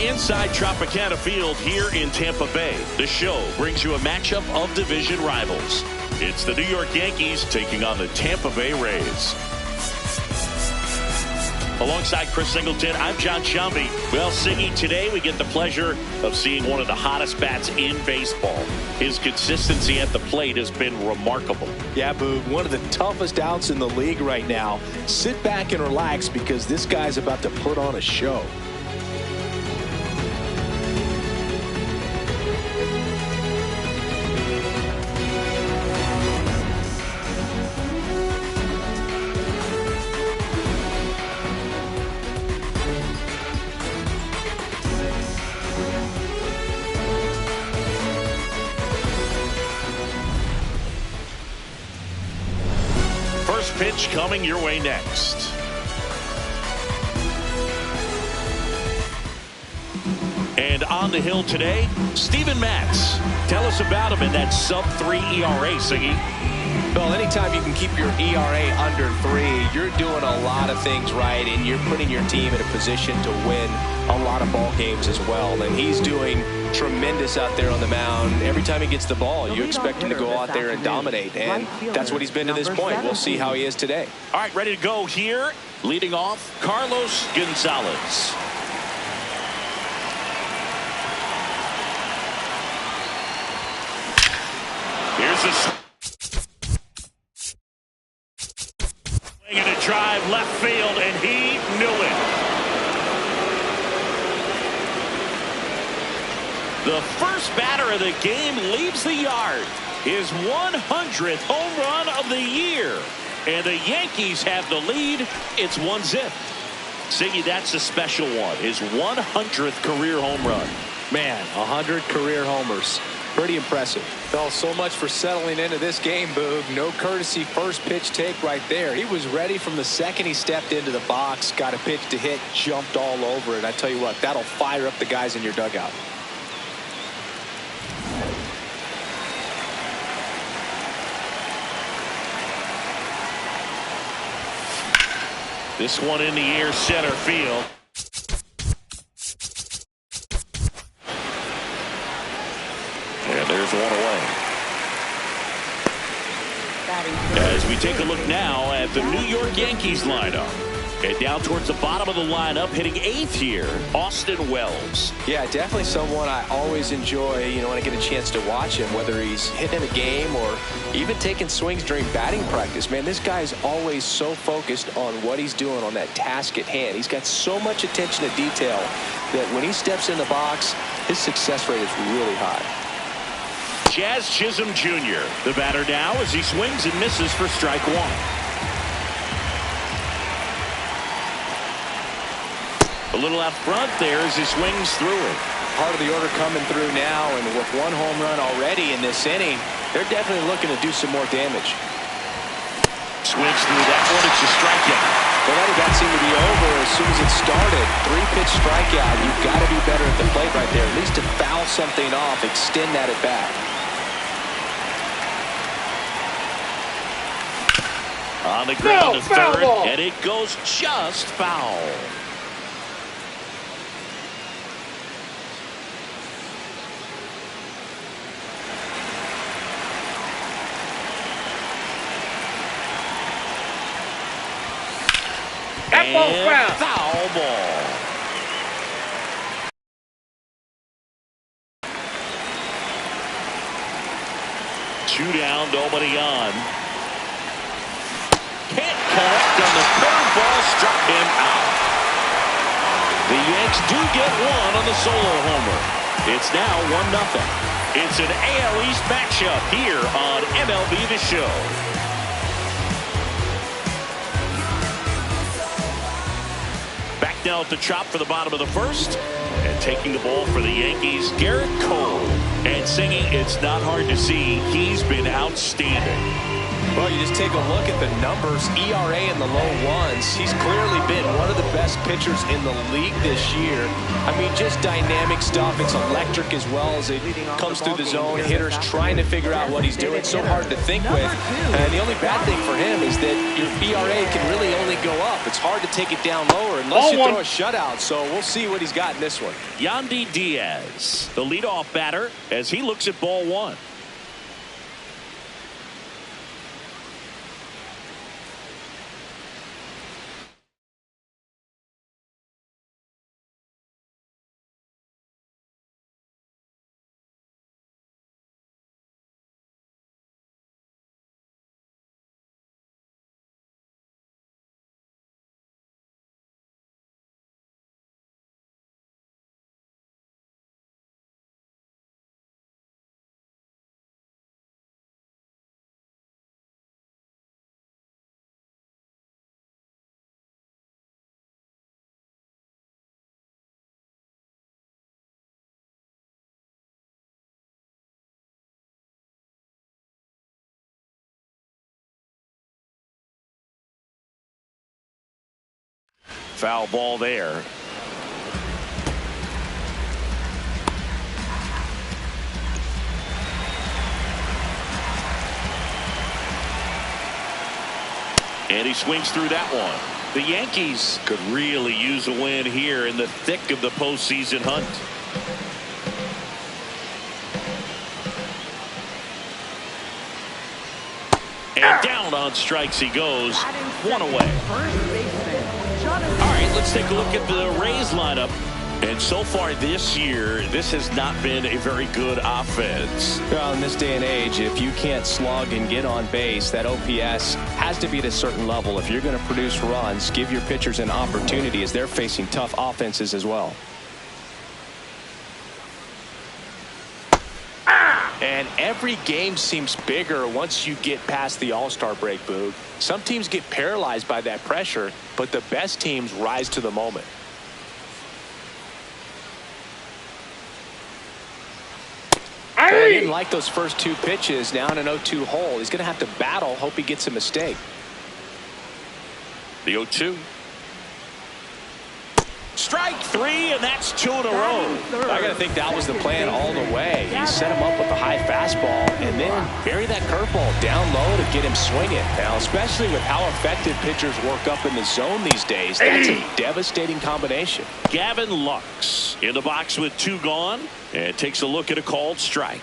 inside Tropicana Field here in Tampa Bay. The show brings you a matchup of division rivals. It's the New York Yankees taking on the Tampa Bay Rays. Alongside Chris Singleton, I'm John Shambi. Well, Siggy, today we get the pleasure of seeing one of the hottest bats in baseball. His consistency at the plate has been remarkable. Yeah, Boog, one of the toughest outs in the league right now. Sit back and relax because this guy's about to put on a show. Pitch coming your way next. And on the hill today, Steven Matz. Tell us about him in that sub-3 ERA, Siggy. Well, anytime you can keep your ERA under 3, you're doing a lot of things right, and you're putting your team in a position to win a lot of ball games as well. And he's doing tremendous out there on the mound. Every time he gets the ball, you expect him to go out there and dominate, and that's what he's been to this point. We'll see how he is today. All right, ready to go here. Leading off, Carlos Gonzalez. Here's a swing and a drive left field, and he knew it. The first batter of the game leaves the yard. His 100th home run of the year. And the Yankees have the lead. It's 1-0. Siggy, that's a special one. His 100th career home run. Man, 100 career homers. Pretty impressive. Well, so much for settling into this game, Boog. No courtesy first pitch take right there. He was ready from the second he stepped into the box, got a pitch to hit, jumped all over it. I tell you what, that'll fire up the guys in your dugout. This one in the air, center field. And there's one away. As we take a look now at the New York Yankees lineup. And down towards the bottom of the lineup, hitting 8th here, Austin Wells. Yeah, definitely someone I always enjoy, when I get a chance to watch him, whether he's hitting a game or even taking swings during batting practice. Man, this guy is always so focused on what he's doing on that task at hand. He's got so much attention to detail that when he steps in the box, his success rate is really high. Jazz Chisholm Jr., the batter now as he swings and misses for strike one. A little out front there as he swings through it. Part of the order coming through now, and with one home run already in this inning, they're definitely looking to do some more damage. Swings through that one. It's a strikeout. Well, that got seemed to be over as soon as it started. 3-pitch strikeout. You've got to be better at the plate right there, at least to foul something off, extend that at bat. On the ground to third, and it goes just foul. And foul ball. Two down, nobody on. Can't connect on the curveball, struck him out. The Yanks do get one on the solo homer. It's now 1-0. It's an AL East matchup here on MLB The Show. Back now at the chop for the bottom of the first. And taking the ball for the Yankees, Garrett Cole. And singing, it's not hard to see, he's been outstanding. Well, you just take a look at the numbers, ERA in the low ones. He's clearly been one of the best pitchers in the league this year. I mean, just dynamic stuff. It's electric as well as it comes through the zone. Hitters trying to figure out what he's doing. So hard to think with. And the only bad thing for him is that your ERA can really only go up. It's hard to take it down lower unless you throw a shutout. So we'll see what he's got in this one. Yandy Diaz, the leadoff batter, as he looks at ball one. Foul ball there. And he swings through that one. The Yankees could really use a win here in the thick of the postseason hunt. And down on strikes he goes. One away. All right, let's take a look at the Rays lineup. And so far this year, this has not been a very good offense. Well, in this day and age, if you can't slug and get on base, that OPS has to be at a certain level. If you're going to produce runs, give your pitchers an opportunity as they're facing tough offenses as well. And every game seems bigger once you get past the All-Star break, Boog. Some teams get paralyzed by that pressure, but the best teams rise to the moment. Well, he didn't like those first two pitches. Now in an 0-2 hole. He's going to have to battle. Hope he gets a mistake. The 0-2. Strike three, and that's two in a row. I got to think that was the plan all the way. He set him up with a high fastball and then bury that curveball down low to get him swinging. Now, especially with how effective pitchers work up in the zone these days, that's a devastating combination. Gavin Lux in the box with two gone and takes a look at a called strike.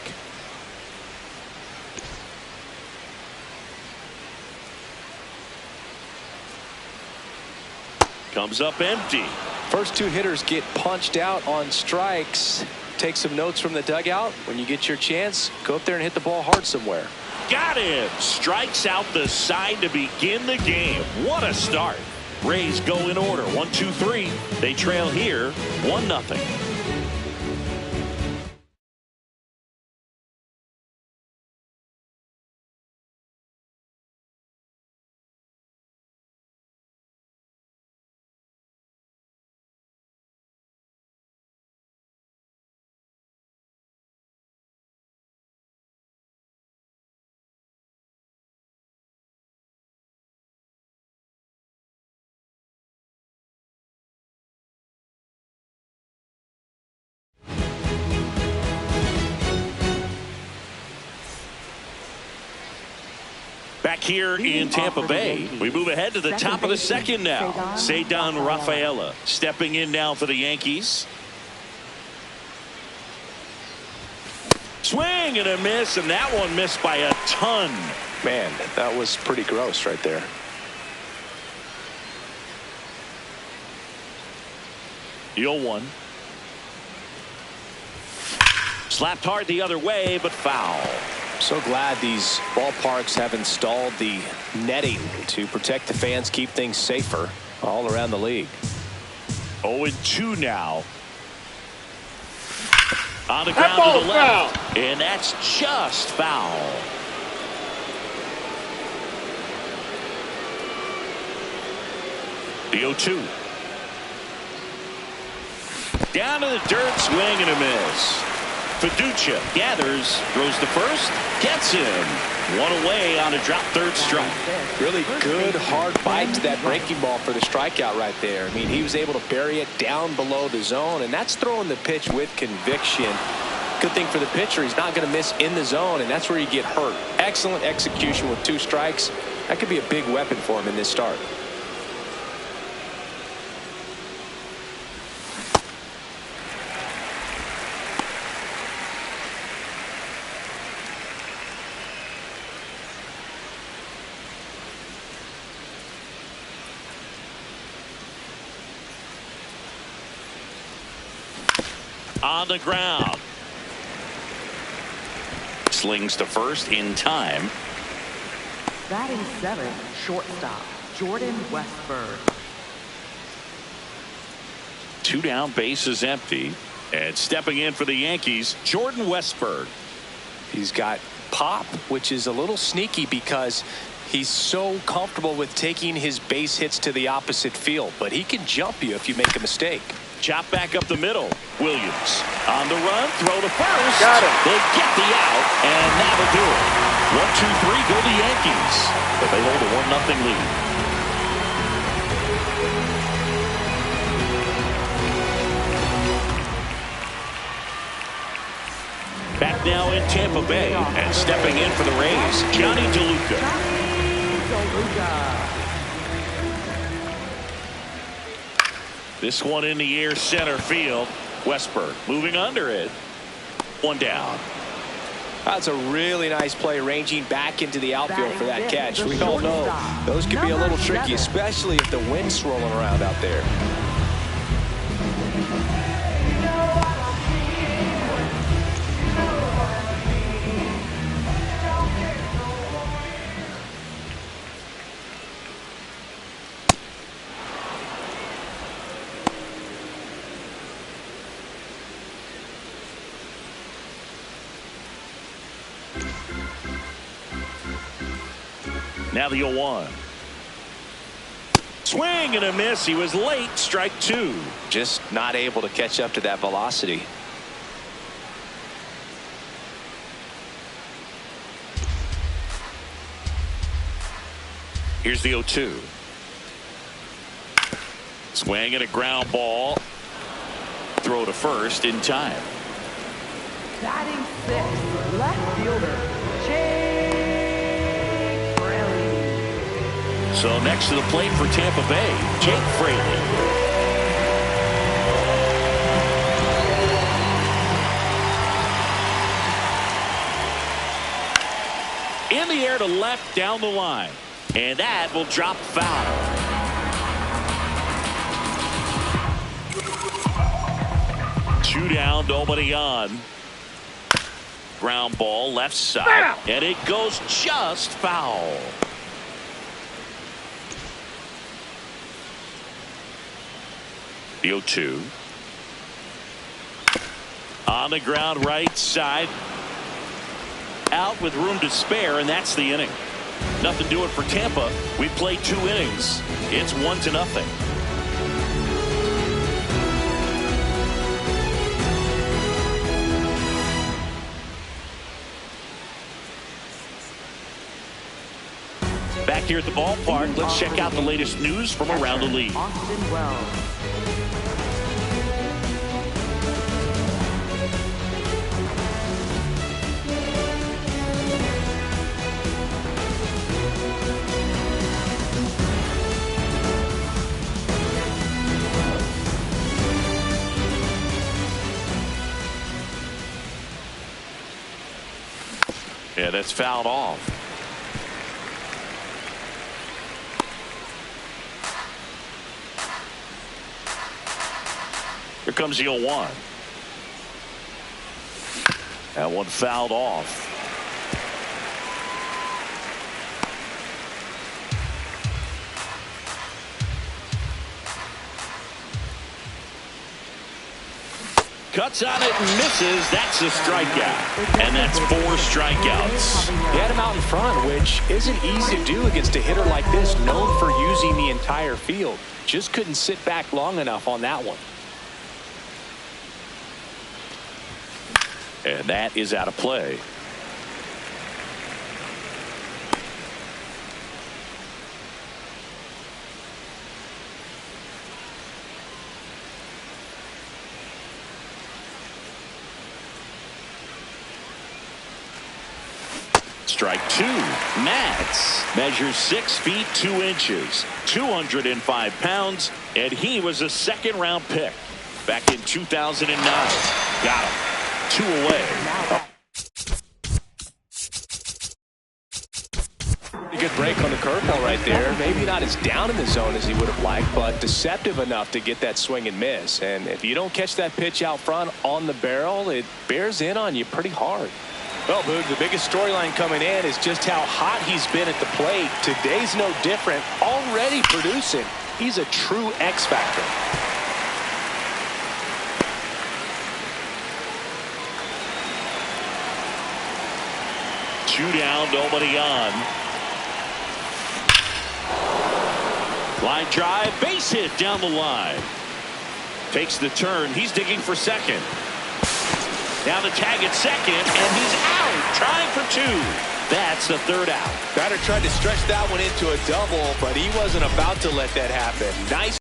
Comes up empty. First two hitters get punched out on strikes. Take some notes from the dugout. When you get your chance, go up there and hit the ball hard somewhere. Got him. Strikes out the side to begin the game. What a start. Rays go in order. 1-2-3. They trail here 1-0. Back here in Tampa Bay, we move ahead to the top of the second now. Cedar Rafaela stepping in now for the Yankees. Swing and a miss, and that one missed by a ton. Man, that was pretty gross right there. The 0-1. Slapped hard the other way, but foul. So glad these ballparks have installed the netting to protect the fans, keep things safer all around the league. 0-2 now. On the ground to the left. Foul. And that's just foul. The 0-2. Down to the dirt, swing and a miss. Fiducia gathers, throws the first, gets him. One away on a drop third strike. Really good hard bite to that breaking ball for the strikeout right there. I mean, he was able to bury it down below the zone, and that's throwing the pitch with conviction. Good thing for the pitcher, he's not going to miss in the zone, and that's where you get hurt. Excellent execution with 2 strikes. That could be a big weapon for him in this start. On the ground. Slings to first in time. Batting 7, shortstop, Jordan Westburg. 2 down, bases empty. And stepping in for the Yankees, Jordan Westburg. He's got pop, which is a little sneaky because he's so comfortable with taking his base hits to the opposite field. But he can jump you if you make a mistake. Chop back up the middle. Williams on the run, throw to first. Got it. They get the out, and that'll do it. 1-2-3 go the Yankees, but they hold a 1-0 lead. Back now in Tampa Bay, and stepping in for the Rays, Johnny DeLuca. This one in the air, center field. Westburg moving under it. 1 down. That's a really nice play, ranging back into the outfield for that catch. We all know those can be a little tricky, especially if the wind's swirling around out there. Now the 0-1. Swing and a miss. He was late. Strike 2. Just not able to catch up to that velocity. Here's the 0-2. Swing and a ground ball. Throw to first in time. Batting 6, left fielder, Jake Fraley. So next to the plate for Tampa Bay, Jake Fraley. In the air to left down the line. And that will drop foul. Two down, nobody on. Ground ball left side. And it goes just foul. The 0-2. On the ground right side. Out with room to spare, and that's the inning. Nothing doing for Tampa. We played 2 innings. It's 1-0. Back here at the ballpark, let's check out the latest news from around the league. Austin Wells. Yeah, that's fouled off. Here comes the 0-1. That one fouled off. Cuts on it and misses. That's a strikeout. And that's 4 strikeouts. He had him out in front, which isn't easy to do against a hitter like this, known for using the entire field. Just couldn't sit back long enough on that one. And that is out of play. Strike two. Matz measures 6 feet 2 inches, 205 pounds, and he was a second-round pick back in 2009. Got him. 2 away. A good break on the curveball right there. Maybe not as down in the zone as he would have liked, but deceptive enough to get that swing and miss. And if you don't catch that pitch out front on the barrel, it bears in on you pretty hard. Well, Boog, the biggest storyline coming in is just how hot he's been at the plate. Today's no different. Already producing. He's a true X factor. 2 down, nobody on. Line drive, base hit down the line. Takes the turn. He's digging for second. Now the tag at second, and he's out, trying for 2. That's the 3rd out. Batter tried to stretch that one into a double, but he wasn't about to let that happen. Nice.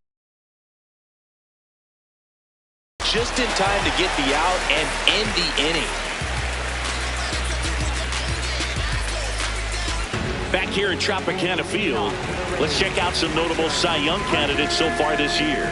Just in time to get the out and end the inning. Back here at Tropicana Field, let's check out some notable Cy Young candidates so far this year.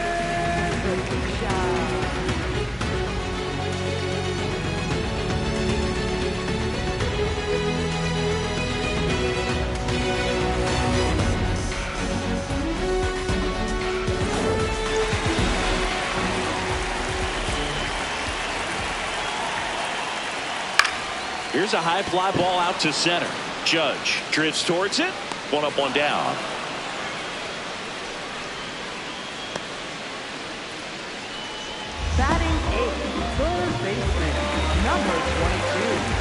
Here's a high fly ball out to center. Judge drifts towards it. 1 up, 1 down. Batting 8th, third baseman, number 22.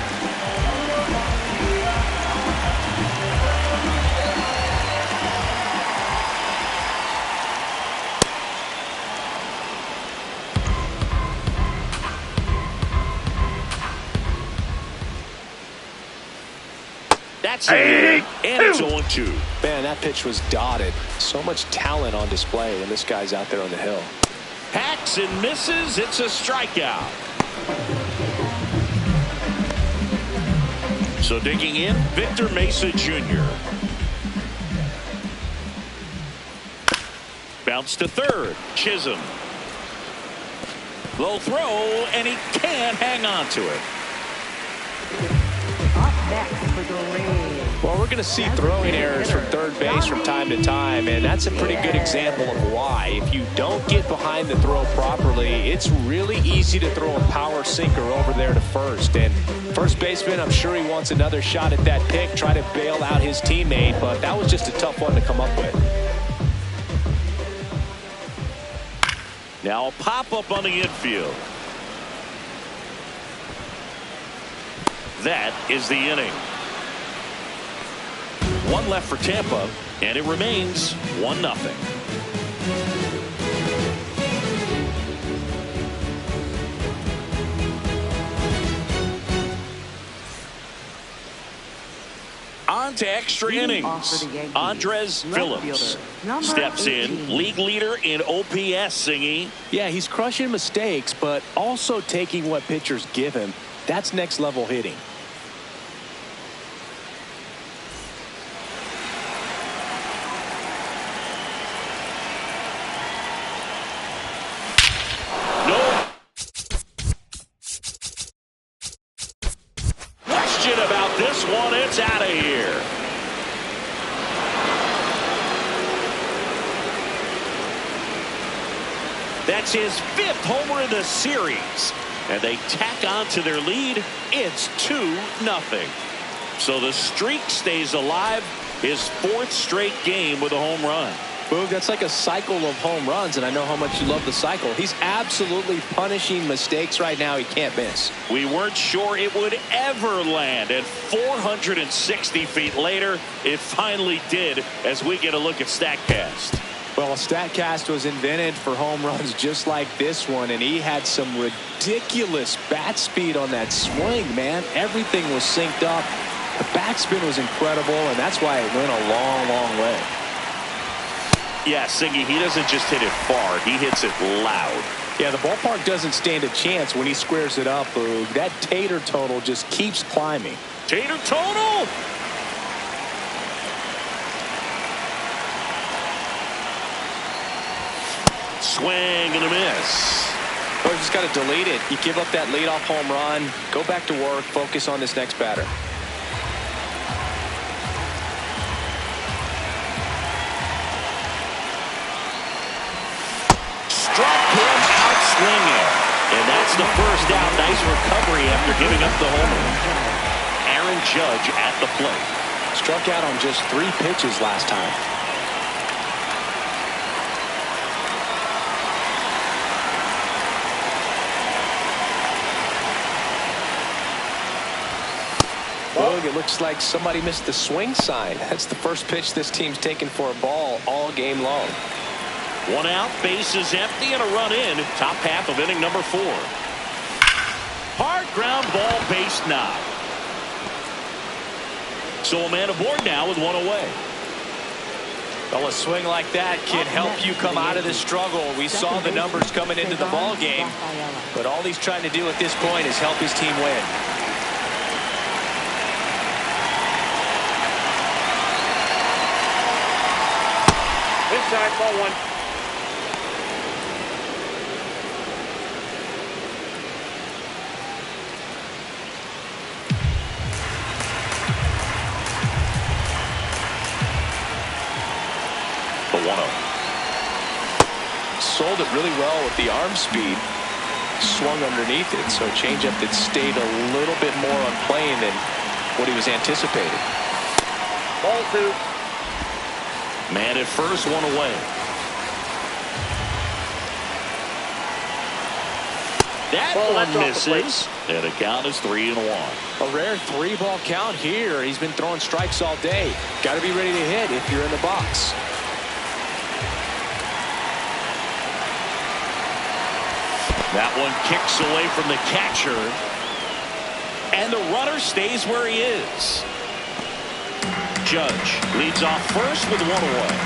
That's it. And it's 0-2. Man, that pitch was dotted. So much talent on display when this guy's out there on the hill. Hacks and misses. It's a strikeout. So digging in, Victor Mesa Jr. Bounce to third. Chisholm. Low throw, and he can't hang on to it. Up next for the Rays. Well, we're going to see throwing errors from third base from time to time, and that's a pretty good example of why. If you don't get behind the throw properly, it's really easy to throw a power sinker over there to first. And first baseman, I'm sure he wants another shot at that pick, try to bail out his teammate, but that was just a tough one to come up with. Now a pop-up on the infield. That is the inning. 1 left for Tampa, and it remains 1-0. On to extra innings. Andres Phillips steps in, league leader in OPS, Singy. Yeah, he's crushing mistakes, but also taking what pitchers give him. That's next level hitting. No question about this one. It's out of here. That's his 5th homer in the series. And they tack on to their lead. It's 2-0. So the streak stays alive. His 4th straight game with a home run. Boog, that's like a cycle of home runs, and I know how much you love the cycle. He's absolutely punishing mistakes right now he can't miss. We weren't sure it would ever land, and 460 feet later, it finally did as we get a look at StatCast. Well, StatCast was invented for home runs just like this one, and he had some ridiculous bat speed on that swing, man. Everything was synced up. The backspin was incredible, and that's why it went a long, long way. Yeah, Siggy, he doesn't just hit it far. He hits it loud. Yeah, the ballpark doesn't stand a chance when he squares it up, Boog. That Tater total just keeps climbing. Tater total! Swing and a miss. Well, you just got to delete it. You give up that leadoff home run, go back to work, focus on this next batter. Struck him out swinging. And that's the first out. Nice recovery after giving up the homer. Aaron Judge at the plate. Struck out on just 3 pitches last time. Boog, it looks like somebody missed the swing sign. That's the first pitch this team's taken for a ball all game long. 1 out, bases empty, and a run in. Top half of inning number 4. Hard ground ball, base knock. So a man aboard now with 1 away. Well, a swing like that can help you come out of this struggle. We saw the numbers coming into the ball game, but all he's trying to do at this point is help his team win. Inside, ball 1. The 1-0. Sold it really well with the arm speed. Swung underneath it, so a changeup that stayed a little bit more on plane than what he was anticipating. Ball 2. Man at first, 1 away. That one misses, and the count is 3-1. A rare 3-ball count here. He's been throwing strikes all day. Got to be ready to hit if you're in the box. That one kicks away from the catcher, and the runner stays where he is. Judge leads off first with 1 away.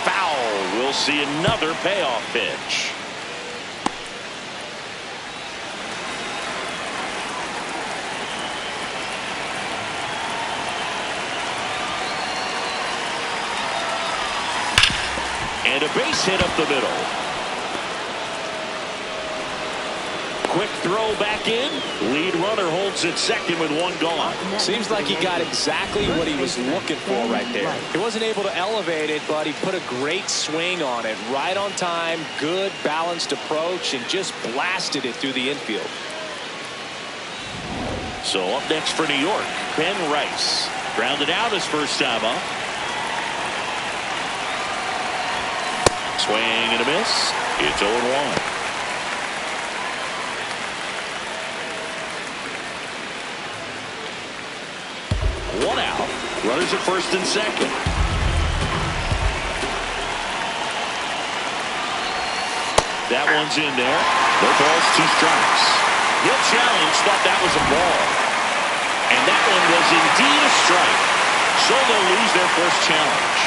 Foul. We'll see another payoff pitch. And a base hit up the middle. Quick throw back in. Lead runner holds at second with 1 gone. Seems like he got exactly what he was looking for right there. He wasn't able to elevate it, but he put a great swing on it. Right on time, good balanced approach, and just blasted it through the infield. So up next for New York, Ben Rice. Grounded out his first time up. Swing and a miss. It's 0-1. One out. Runners at first and second. That one's in there. No balls, 2 strikes. He'll challenge. Thought that was a ball. And that one was indeed a strike. So they'll lose their first challenge.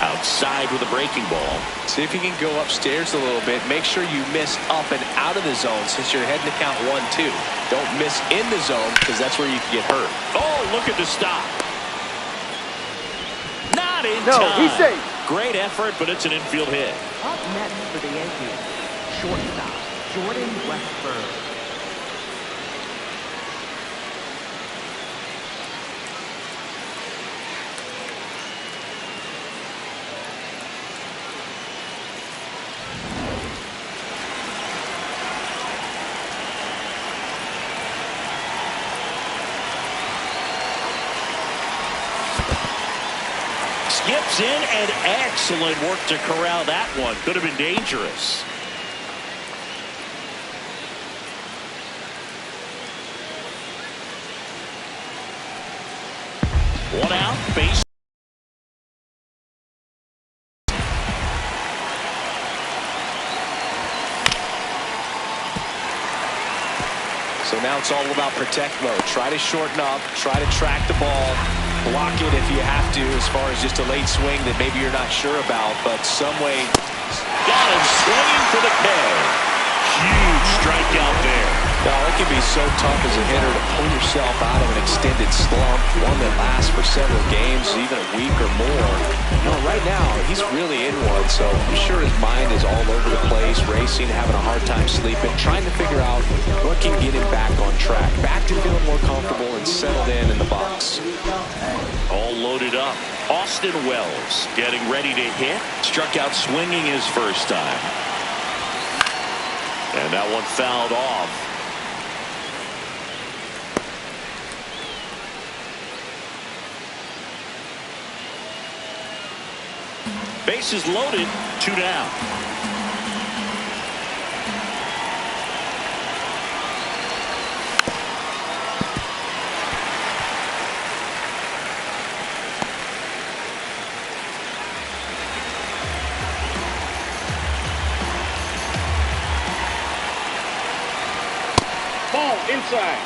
Outside with a breaking ball. See if you can go upstairs a little bit. Make sure you miss up and out of the zone since you're heading to count 1-2. Don't miss in the zone because that's where you can get hurt. Oh, look at the stop. Not in time. He's safe. Great effort, but it's an infield hit. Up next for the Yankees, shortstop Jordan Westburg. skips in, and excellent work to corral that one. Could have been dangerous. One out, base. So now it's all about protect mode. Try to shorten up, try to track the ball, block it if you have to, as far as just a late swing that maybe you're not sure about, but some way. Got him swinging for the K. Huge strikeout there. Now, it can be so tough as a hitter to pull yourself out of an extended slump, one that lasts for several games, even a week or more. You know, right now, he's really in one, so I'm sure his mind is all over the place, racing, having a hard time sleeping, trying to figure out what can get him back on track, back to feeling more comfortable and settled in the box. All loaded up. Austin Wells getting ready to hit. Struck out swinging his first time. And that one fouled off. Bases loaded, 2 down. Ball inside.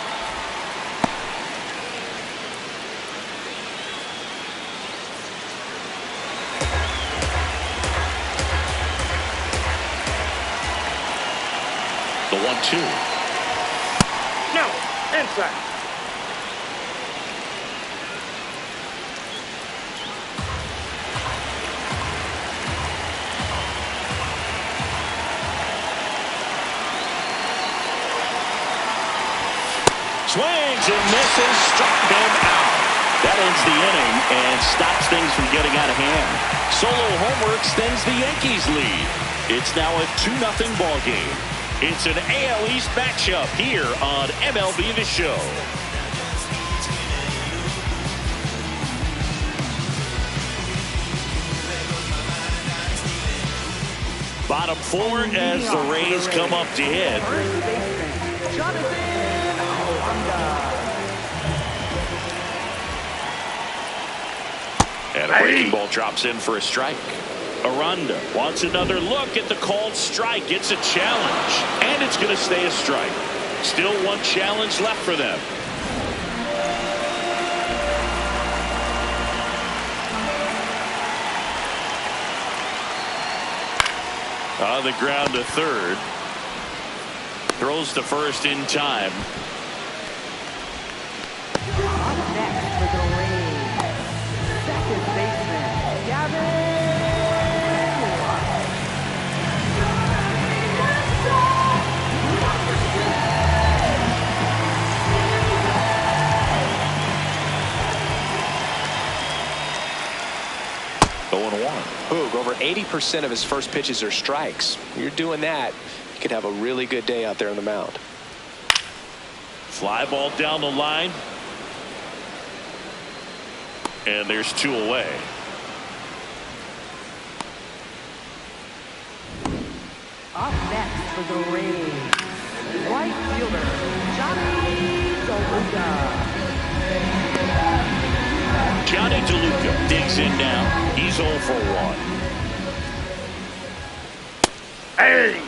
The 1-2. No, inside. Swings and misses, struck him out. That ends the inning and stops things from getting out of hand. Solo homer extends the Yankees lead. It's now a 2-0 ball game. It's an AL East matchup here on MLB The Show. Bottom 4 as the Rays come up to hit. And a breaking ball drops in for a strike. Aranda wants another look at the called strike. It's a challenge, and it's going to stay a strike. Still one challenge left for them. On the ground to third. Throws to first in time. Up next for the Rays, second baseman, Gavin. Boog, over 80% of his first pitches are strikes. You're doing that, you could have a really good day out there on the mound. Fly ball down the line. And there's 2 away. Up next for the Rays, right fielder, Johnny DeLuca. Johnny DeLuca digs in now. He's 0 for 1. Hey!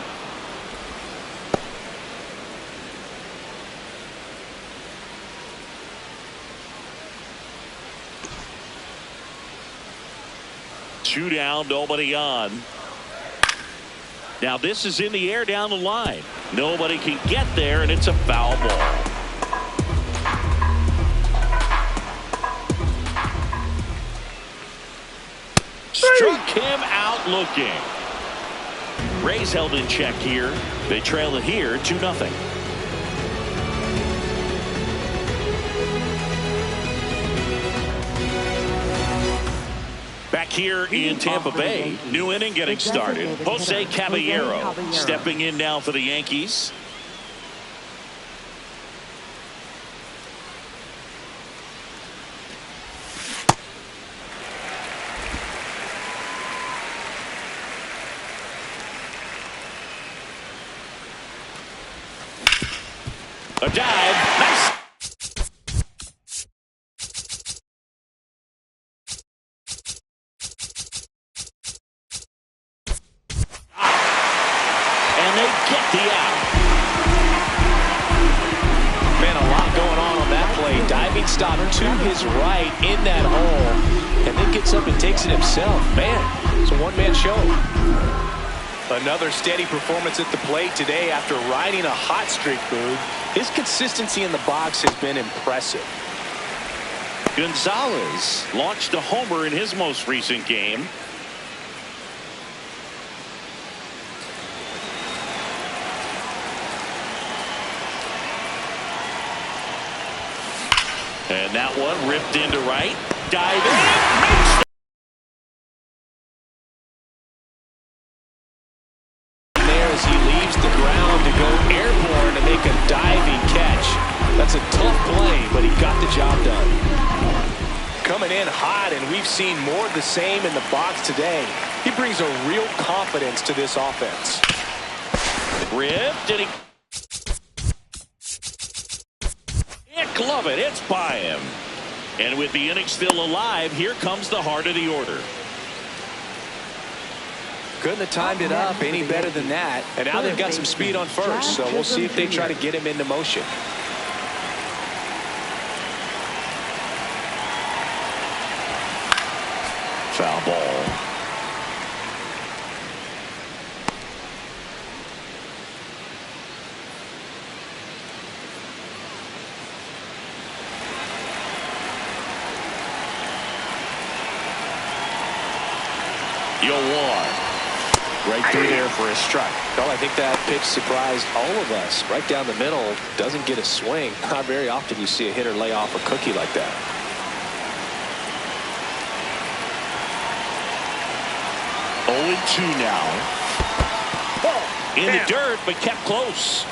Two down, nobody on. Now this is in the air down the line. Nobody can get there, and it's a foul ball. Struck him out looking. Rays held in check here. They trail it here 2-0. Back here in Tampa Bay, new inning getting started. Jose Caballero stepping in now for the Yankees. A dive. Nice. And they get the out. Man, a lot going on that play. Diving stop to his right in that hole. And then gets up and takes it himself. Man, it's a one-man show. Another steady performance at the plate today after riding a hot streak, Boog. His consistency in the box has been impressive. Gonzalez launched a homer in his most recent game. And that one ripped into right. Diving. Makes there as he leaves the ground to go airborne to make a diving catch. That's a tough play, but he got the job done. Coming in hot, and we've seen more of the same in the box today. He brings a real confidence to this offense. ripped, and he can't glove it. It's by him. And with the inning still alive, here comes the heart of the order. Couldn't have timed it up any better than that. And now they've got some speed on first, so we'll see if they try to get him into motion. Foul ball. You'll walk. Right through there for a strike. Well, I think that pitch surprised all of us. Right down the middle, doesn't get a swing. Not very often you see a hitter lay off a cookie like that. Oh, 2 now. In the dirt, but kept close.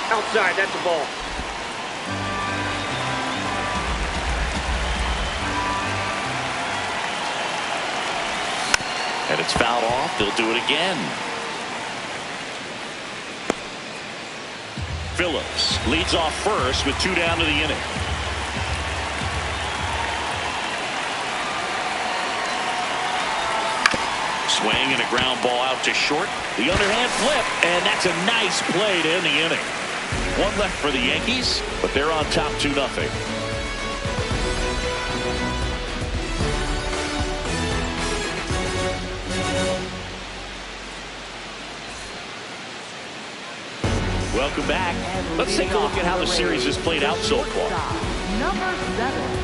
Outside, that's a ball. And it's fouled off. They'll do it again. Phillips leads off first with 2 down to the inning. Swing and a ground ball out to short. The underhand flip, and that's a nice play to end the inning. 1 left for the Yankees, but they're on top 2-0. Welcome back. Let's take a look at how the series has played out so far. Number 7.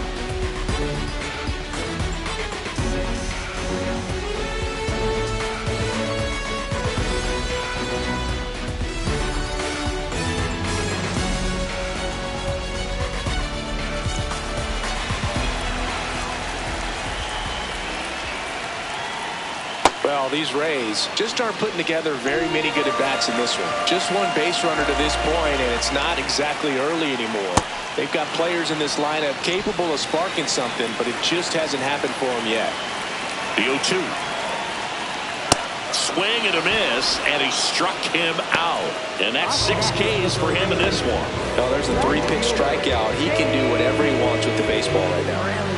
Well, these Rays just aren't putting together very many good at-bats in this one. Just 1 base runner to this point, and it's not exactly early anymore. They've got players in this lineup capable of sparking something, but it just hasn't happened for them yet. The 0-2. Swing and a miss, and he struck him out. And that's 6 Ks for him in this one. Well, there's a 3-pitch strikeout. He can do whatever he wants with the baseball right now.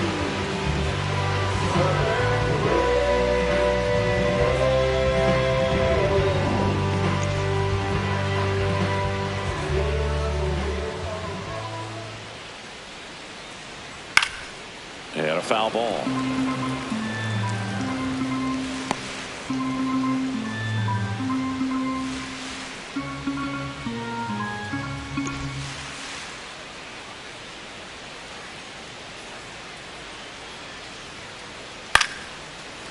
And a foul ball.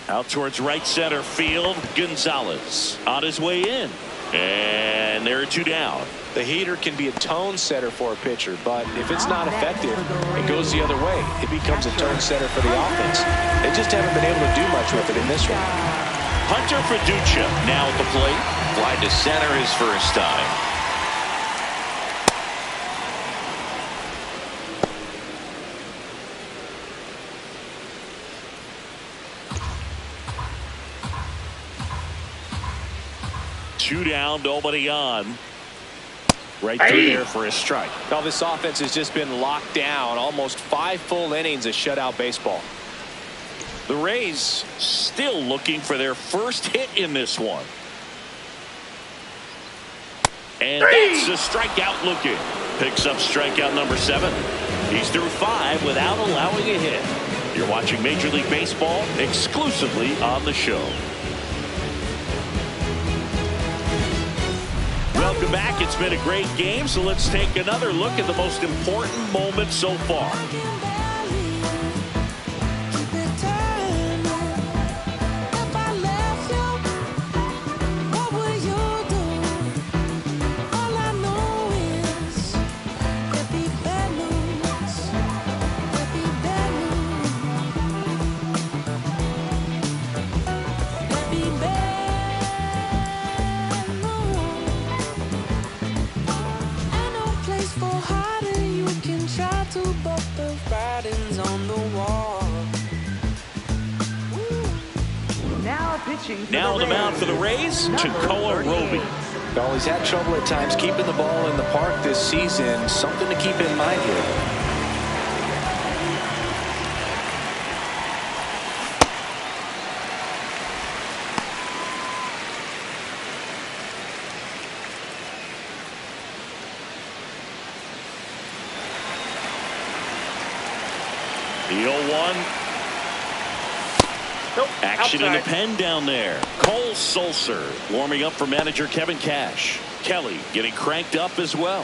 Out towards right center field. Gonzalez on his way in. And there are 2 down. The heater can be a tone setter for a pitcher, but if it's not effective, it goes the other way. It becomes a tone setter for the offense. They just haven't been able to do much with it in this one. Hunter Fiducia now at the plate. Fly to center his first time. 2 down, nobody on. Right through there for a strike. Well, this offense has just been locked down. Almost 5 full innings of shutout baseball. The Rays still looking for their first hit in this one. And that's a strikeout looking. Picks up strikeout number 7. He's through 5 without allowing a hit. You're watching Major League Baseball exclusively on the show. Welcome back. It's been a great game, so let's take another look at the most important moment so far. Now on the mound for the Rays, Roby. Well, he's had trouble at times keeping the ball in the park this season. Something to keep in mind here. The 0-1. Nope, action outside. in the pen down there. Cole Sulser warming up for manager Kevin Cash. Kelly getting cranked up as well.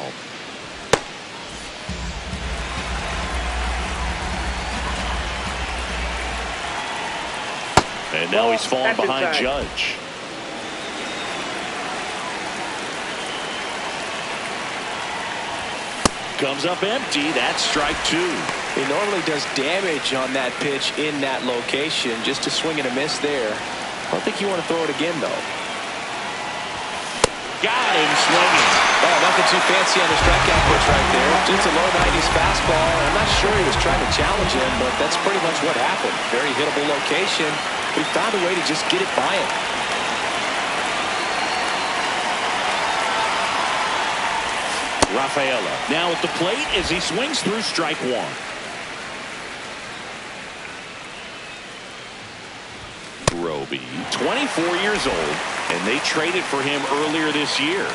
And now he's falling behind Judge. Comes up empty. That's strike 2. He normally does damage on that pitch in that location. Just a swing and a miss there. I don't think you want to throw it again, though. Got him swinging. Oh, nothing too fancy on the strikeout pitch right there. Just a low 90s fastball. I'm not sure he was trying to challenge him, but that's pretty much what happened. Very hittable location. But he found a way to just get it by him. Rafaela now at the plate as he swings through strike 1. Roby, 24 years old, and they traded for him earlier this year.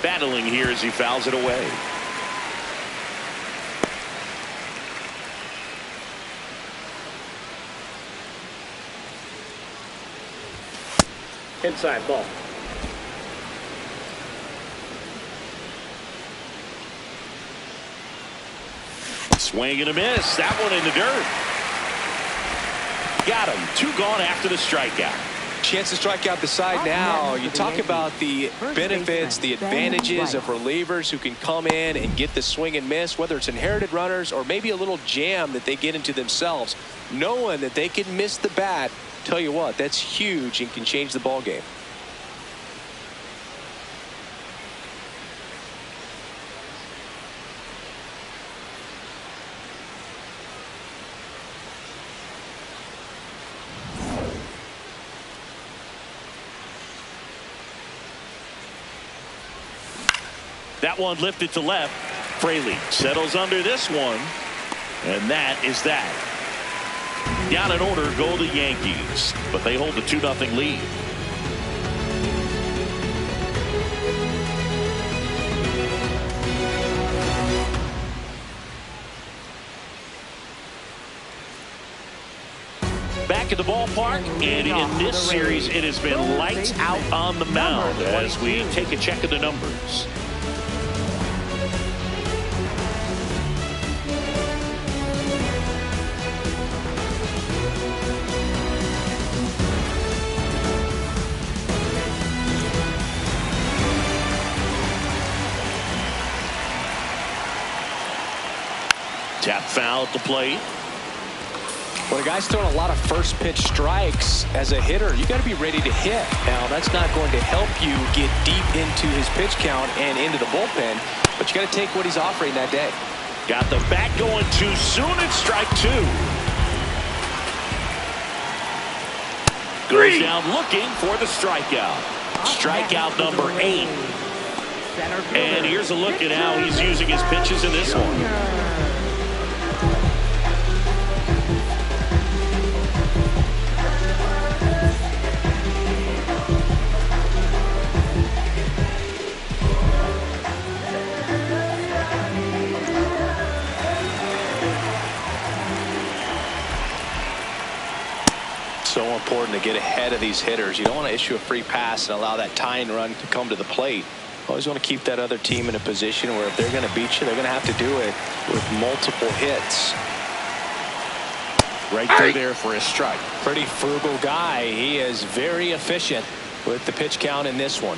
Battling here as he fouls it away. Inside ball. Swing and a miss. That one in the dirt. Got him. 2 gone after the strikeout. Chance to strike out the side now. You talk about the benefits, the advantages of relievers who can come in and get the swing and miss, whether it's inherited runners or maybe a little jam that they get into themselves. Knowing that they can miss the bat, tell you what, that's huge and can change the ball game. That one lifted to left. Fraley settles under this one. And that is that. Down in order go the Yankees, but they hold the 2-0 lead. Back at the ballpark, and in this series it has been lights out on the mound as we take a check of the numbers. Tap foul at the plate. When a guy's throwing a lot of first pitch strikes as a hitter, you got to be ready to hit. Now, that's not going to help you get deep into his pitch count and into the bullpen, but you got to take what he's offering that day. Got the bat going too soon. It's strike two. Goes down looking for the strikeout. Strikeout number 8. And here's a look at how he's using his pitches in this one. So important to get ahead of these hitters. You don't want to issue a free pass and allow that tying run to come to the plate. Always want to keep that other team in a position where if they're going to beat you, they're going to have to do it with multiple hits. Right through there for a strike. Pretty frugal guy. He is very efficient with the pitch count in this one.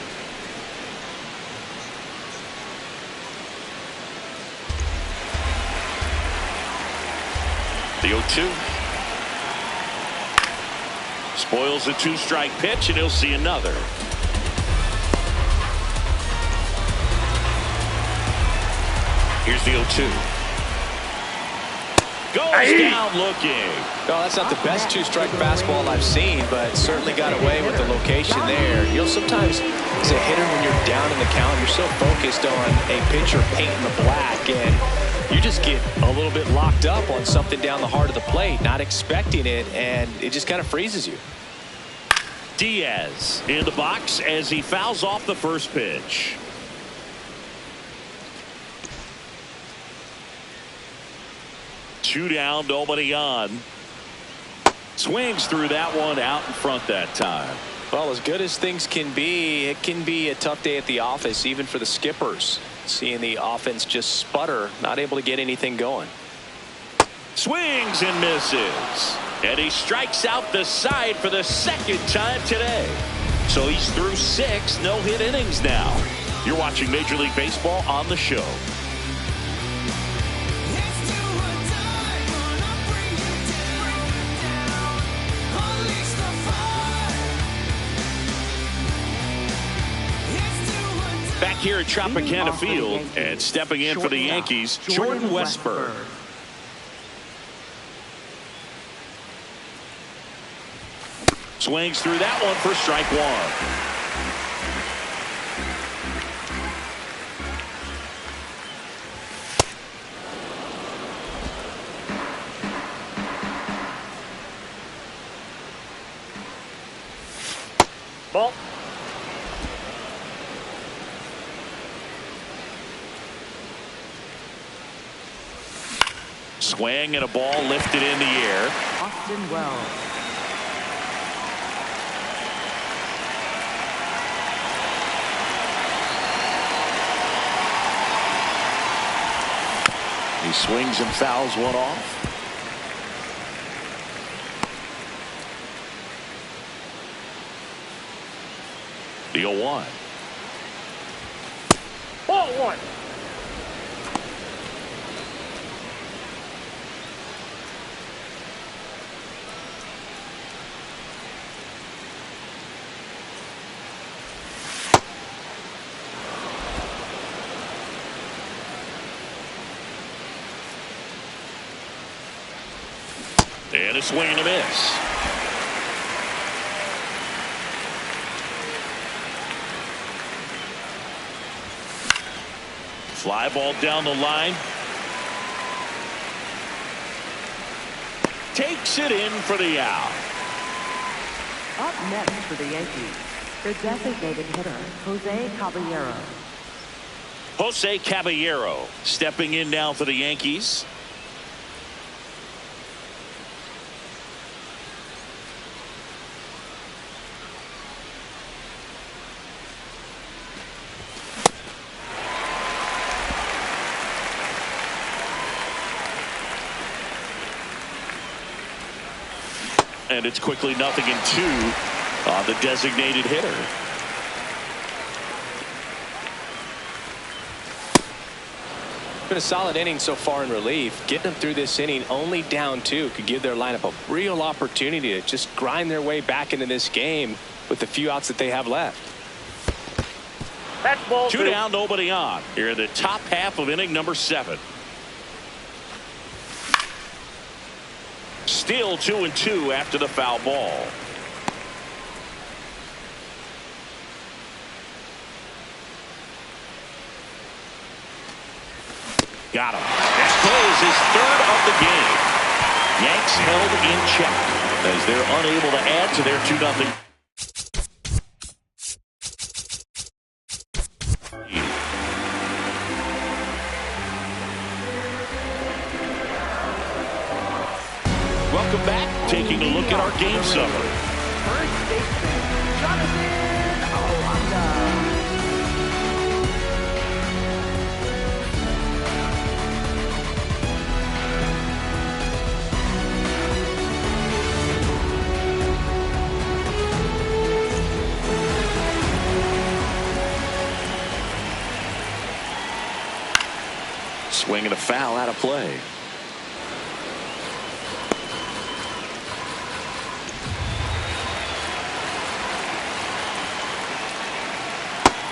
The 0-2. Spoils the 2-strike pitch, and he'll see another. Here's the 0-2. Goes down looking. No, that's not the best 2-strike fastball I've seen, but certainly got away with the location there. You know, sometimes as a hitter, when you're down in the count, you're so focused on a pitcher painting the black, and you just get a little bit locked up on something down the heart of the plate, not expecting it, and it just kind of freezes you. Diaz in the box as he fouls off the first pitch. Two down, nobody on. Swings through that one out in front that time. Well, as good as things can be, it can be a tough day at the office, even for the skippers. Seeing the offense just sputter, not able to get anything going. Swings and misses. And he strikes out the side for the second time today. So he's through 6 no-hit innings now. You're watching Major League Baseball on the show. Back here at Tropicana Field, and stepping in for the Yankees, Jordan Westburg. Swings through that one for strike 1. Ball. Swing and a ball lifted in the air. Austin Wells. He swings and fouls one off. The 0-1. Ball 1. And a swing and a miss. Fly ball down the line. Takes it in for the out. Up next for the Yankees, the designated hitter, Jose Caballero. Jose Caballero stepping in now for the Yankees. And it's quickly 0-2 on the designated hitter. Been a solid inning so far in relief. Getting them through this inning only down 2 could give their lineup a real opportunity to just grind their way back into this game with the few outs that they have left. That's ball 2 down, nobody on. Here in the top half of inning number 7. Still 2-2 after the foul ball. Got him. That play is his third of the game. Yanks held in check as they're unable to add to their 2-0. Welcome back. Taking a look at our game summary. First baseman, Jonathan Alonda. Swing and a foul out of play.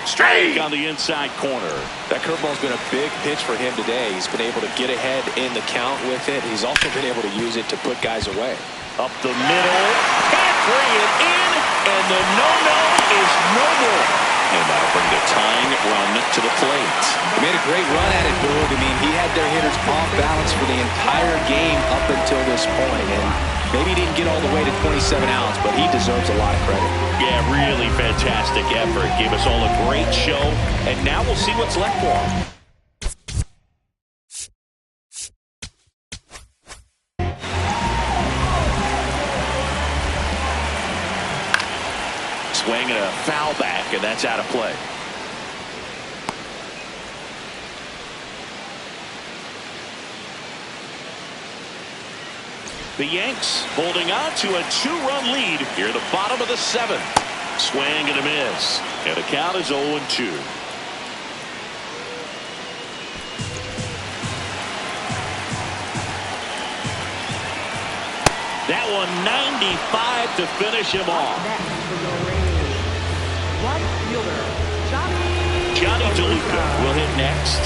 Strike on the inside corner. That curveball's been a big pitch for him today. He's been able to get ahead in the count with it. He's also been able to use it to put guys away. Up the middle. Can't bring it in. And the no-no is no more. And that'll bring the tying run to the plate. He made a great run at it, Boog. I mean, he had their hitters off balance for the entire game up until this point. And maybe he didn't get all the way to 27 outs, but he deserves a lot of credit. Yeah, really fantastic effort. Gave us all a great show. And now we'll see what's left for him. Swing and a foul back, and that's out of play. The Yanks holding on to a 2-run lead here at the bottom of the 7th. Swing and a miss, and the count is 0-2. That one 95 to finish him off. Right fielder, Johnny DeLuca will hit next.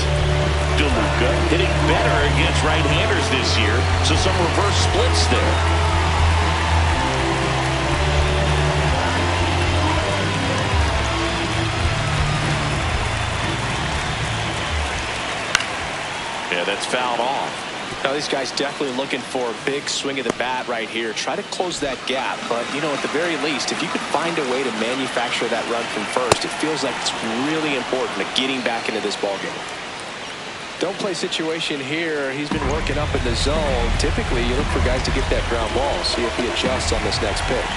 DeLuca hitting better against right-handers this year, so some reverse splits there. Yeah, that's fouled off. Now, these guys definitely looking for a big swing of the bat right here. Try to close that gap. But, you know, at the very least, if you could find a way to manufacture that run from first, it feels like it's really important to getting back into this ballgame. Don't play situation here. He's been working up in the zone. Typically, you look for guys to get that ground ball. See if he adjusts on this next pitch.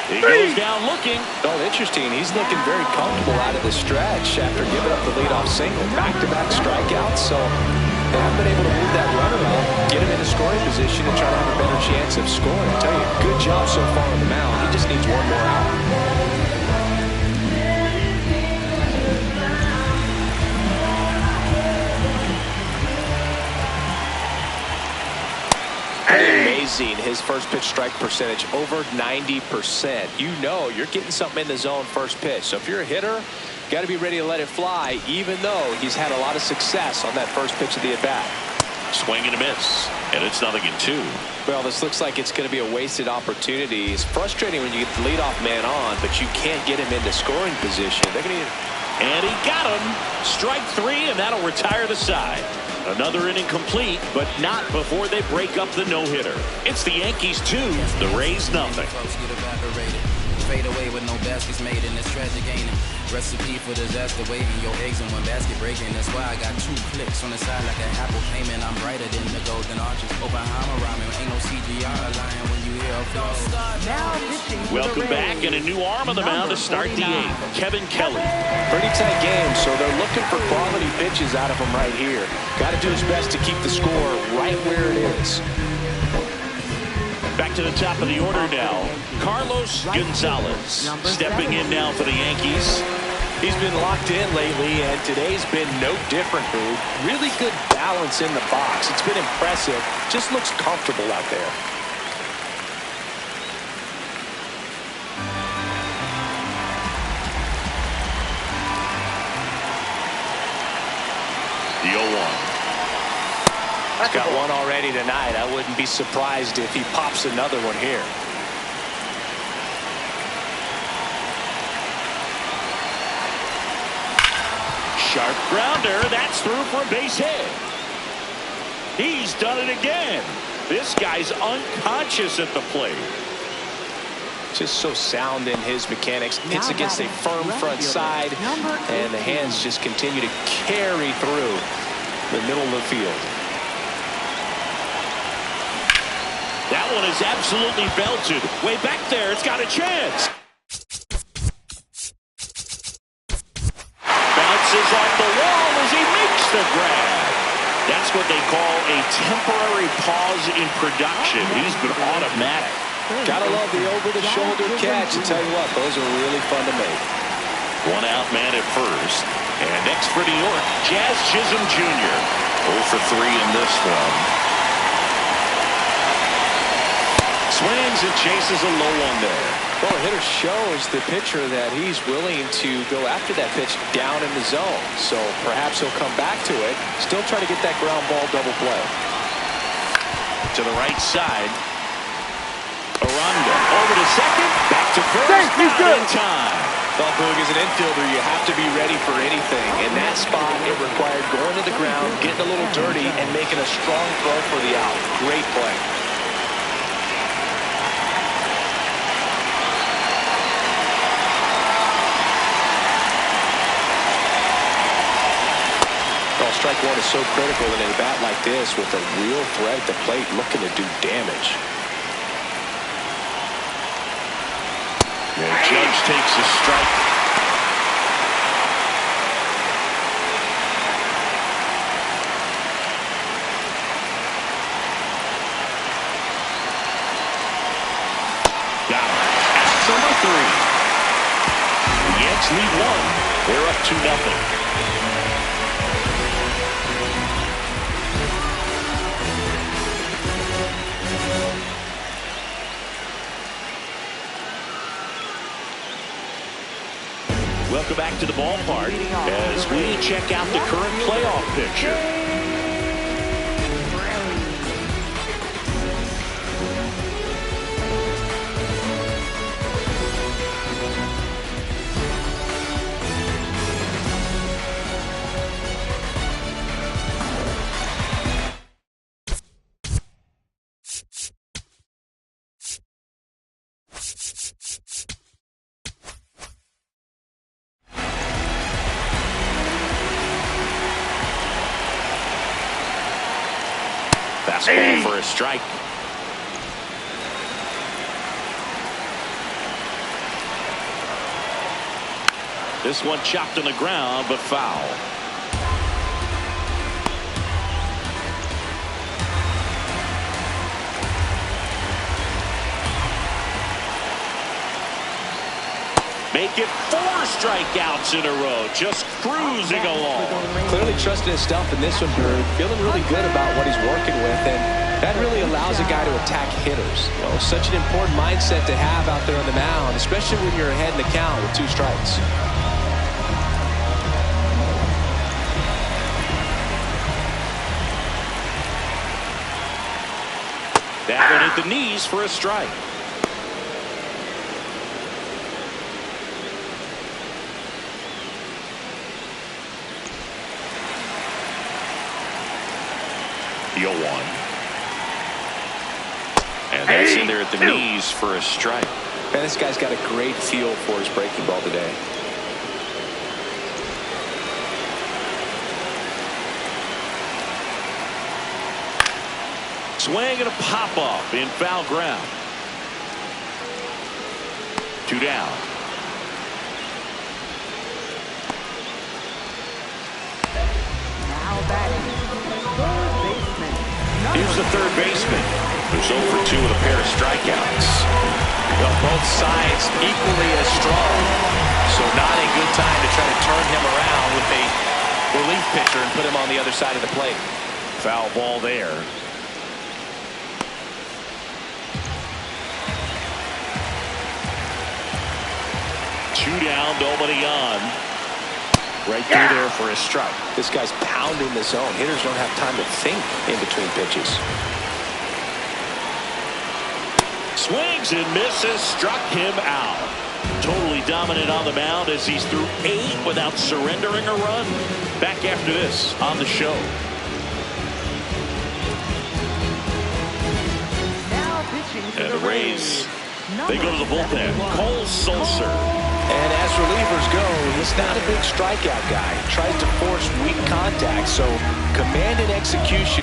He goes down looking. Oh, interesting. He's looking very comfortable out of the stretch after giving up the leadoff single. Back-to-back strikeouts. So they haven't been able to move that runner up, get him in a scoring position, and try to have a better chance of scoring. I tell you, good job so far on the mound. He just needs one more out. Amazing. His first pitch strike percentage over 90%. You know you're getting something in the zone first pitch. So if you're a hitter, got to be ready to let it fly, even though he's had a lot of success on that first pitch of the at-bat. Swing and a miss, and it's 0-2. Well, this looks like it's going to be a wasted opportunity. It's frustrating when you get the leadoff man on, but you can't get him into scoring position. They're going to. And he got him. Strike 3, and that'll retire the side. Another inning complete, but not before they break up the no-hitter. It's the Yankees 2, the Rays nothing. Fade away with no baskets made in this tragic, ain't it? Recipe for disaster waiting, your eggs in one basket breaking. That's why I got 2 clicks on the side like an Apple payment. I'm brighter than the golden arches. Oppenheimer rhyming, ain't no CGR lying when you hear a flow. Welcome back, and a new arm on the mound to start the 8th. Kevin Kelly. Pretty tight game, so they're looking for quality pitches out of him right here. Got to do his best to keep the score right where it is. Back to the top of the order now. Carlos Gonzalez stepping in now for the Yankees. He's been locked in lately, and today's been no different, Boog. Really good balance in the box. It's been impressive. Just looks comfortable out there. The 0-1. He's got one already tonight. I wouldn't be surprised if he pops another one here. Sharp grounder. That's through for a base hit. He's done it again. This guy's unconscious at the plate. Just so sound in his mechanics. Hits against a firm front side, and the hands just continue to carry through the middle of the field. That one is absolutely belted. Way back there, it's got a chance. Bounces off the wall as he makes the grab. That's what they call a temporary pause in production. He's been automatic. Gotta love the over-the-shoulder catch. I tell you what, those are really fun to make. One out man at first. And next for New York, Jazz Chisholm Jr. 0 for 3 in this one. Swings and chases a low one there. Well, the hitter shows the pitcher that he's willing to go after that pitch down in the zone. So perhaps he'll come back to it. Still trying to get that ground ball double play. To the right side. Aranda over to second. Back to first. Not in time. Well, Boog, as an infielder, you have to be ready for anything. In that spot, it required going to the ground, getting a little dirty, and making a strong throw for the out. Great play. Well, strike one is so critical in a bat like this with a real threat at the plate looking to do damage. The Judge takes a strike. Got him. That's number 3. The Yanks lead 1. They're up 2-0. Welcome back to the ballpark as we check out the current playoff picture. Fastball for a strike. This one chopped on the ground, but foul. Make it 4 strikeouts in a row, just cruising along. Clearly trusting his stuff in this one, Bird. Feeling really good about what he's working with, and that really allows a guy to attack hitters. You know, such an important mindset to have out there on the mound, especially when you're ahead in the count with 2 strikes. That one at the knees for a strike. The 0-1. And that's in there at the knees for a strike. And this guy's got a great feel for his breaking ball today. Swing and a pop-off in foul ground. 2 down. Now batting, third baseman. Here's the third baseman, who's 0 for 2 with a pair of strikeouts. Well, both sides equally as strong. So not a good time to try to turn him around with a relief pitcher and put him on the other side of the plate. Foul ball there. Two down, nobody on. Right through there for a strike. This guy's pounding the zone. Hitters don't have time to think in between pitches. Swings and misses, struck him out. Totally dominant on the mound as he's through 8 without surrendering a run. Back after this on the show. Now pitching to And the Rays, they go to the bullpen. Cole Sulser. And as relievers go, he's not a big strikeout guy. He tries to force weak contact, so command and execution.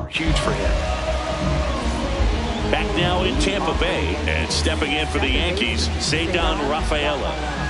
Huge for him. Back now in Tampa Bay, and stepping in for the Yankees, Cedar Rafaela.